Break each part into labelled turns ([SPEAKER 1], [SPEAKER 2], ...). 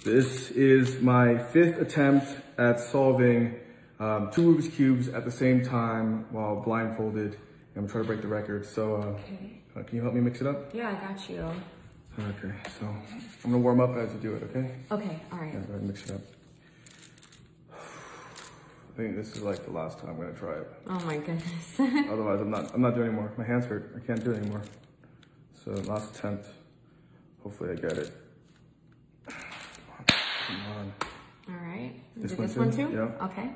[SPEAKER 1] This is my 5th attempt at solving 2 Rubik's Cubes at the same time while blindfolded. I'm gonna try to break the record. So can you help me mix it up?
[SPEAKER 2] Yeah, I got you.
[SPEAKER 1] Okay, so I'm gonna warm up as you do it, okay?
[SPEAKER 2] Okay, all right.
[SPEAKER 1] Yeah, go ahead and mix it up. I think this is like the last time I'm gonna try it.
[SPEAKER 2] Oh my goodness.
[SPEAKER 1] Otherwise, I'm not doing anymore. My hands hurt. I can't do it anymore. So last attempt. Hopefully I get it. Come on.
[SPEAKER 2] All right.
[SPEAKER 1] This
[SPEAKER 2] one too?
[SPEAKER 1] Yeah.
[SPEAKER 2] Okay.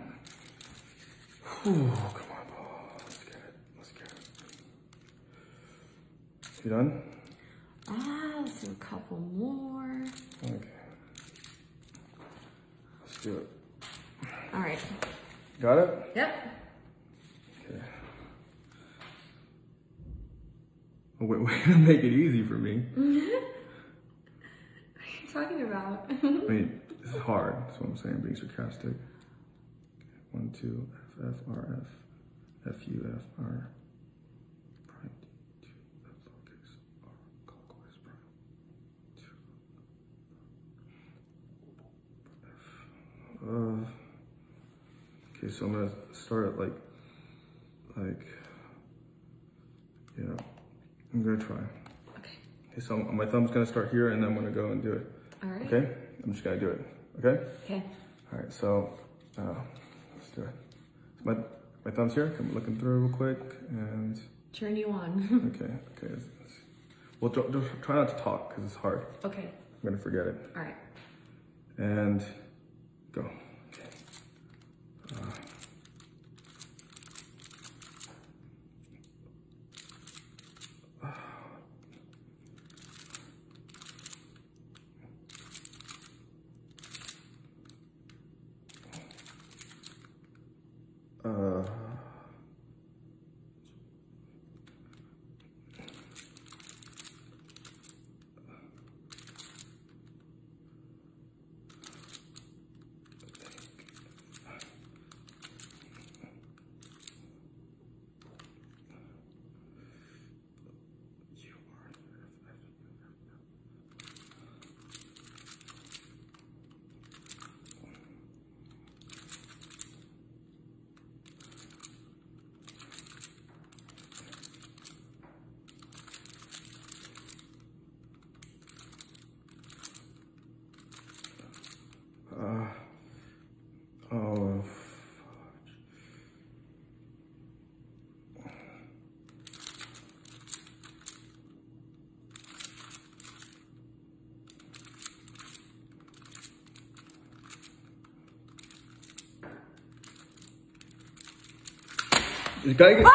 [SPEAKER 1] Whew, come on, Paul. Let's get it. Let's get it. You done?
[SPEAKER 2] Let's do a couple more.
[SPEAKER 1] Okay. Let's do it.
[SPEAKER 2] All right.
[SPEAKER 1] Got it?
[SPEAKER 2] Yep.
[SPEAKER 1] Okay. Oh, wait, we're gonna make it easy for me.
[SPEAKER 2] What are you talking about?
[SPEAKER 1] I mean, this is hard. That's what I'm saying, being sarcastic. 1, 2, F, F, R, F, F, U, F, R, prime, D, 2, F, lowercase, R, clockwise, prime, 2, F. Okay, so I'm gonna start at like, yeah, I'm gonna try.
[SPEAKER 2] Okay.
[SPEAKER 1] Okay, so my thumb's gonna start here and then I'm gonna go and do it.
[SPEAKER 2] All right.
[SPEAKER 1] Okay? I'm just gonna do it, okay?
[SPEAKER 2] Okay.
[SPEAKER 1] All right, so let's do it. So my thumb's here. I'm looking through real quick and.
[SPEAKER 2] Turn you on.
[SPEAKER 1] Okay. Well, try not to talk because it's hard.
[SPEAKER 2] Okay.
[SPEAKER 1] I'm gonna forget it.
[SPEAKER 2] All right.
[SPEAKER 1] And go. Okay. Oh, you gotta get.